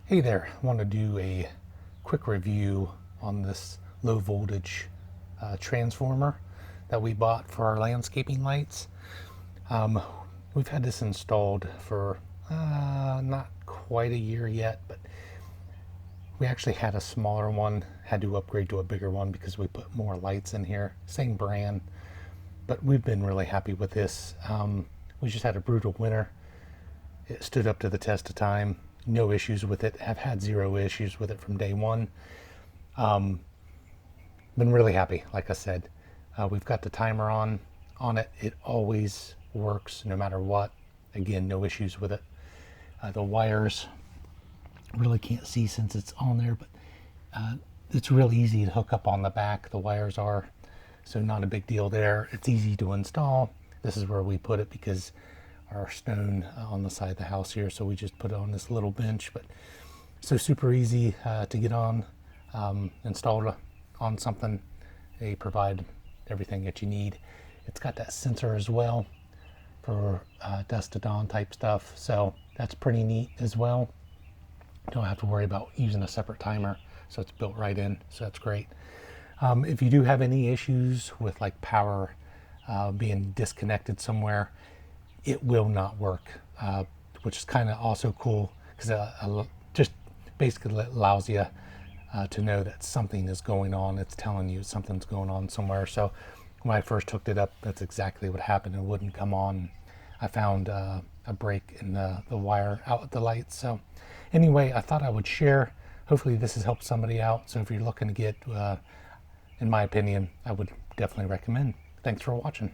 Hey there, I want to do a quick review on this low voltage transformer that we bought for our landscaping lights. Um, we've had this installed for not quite a year yet, but we actually had a smaller one, had to upgrade to a bigger one because we put more lights in here, same brand, but we've been really happy with this. We just had a brutal winter. It stood up to the test of time. No issues with it. Have had zero issues with it from day one. Been really happy, like I said. We've got the timer on it. It always works no matter what. Again, no issues with it. The wires, really can't see since it's on there, but it's really easy to hook up on the back. The wires are, so not a big deal there. It's easy to install. This is where we put it because our stone on the side of the house here, so we just put it on this little bench. But so super easy to get on, installed on something. They provide everything that you need. It's got that sensor as well for dusk to dawn type stuff, so that's pretty neat as well. Don't have to worry about using a separate timer, so it's built right in, so that's great. If you do have any issues with like power being disconnected somewhere, it will not work, which is kind of also cool because just basically allows you to know that something is going on. It's telling you something's going on somewhere. So when I first hooked it up, that's exactly what happened. It wouldn't come on. I found a break in the wire out with the lights. So anyway, I thought I would share. Hopefully this has helped somebody out. So if you're looking to get, in my opinion, I would definitely recommend. Thanks for watching.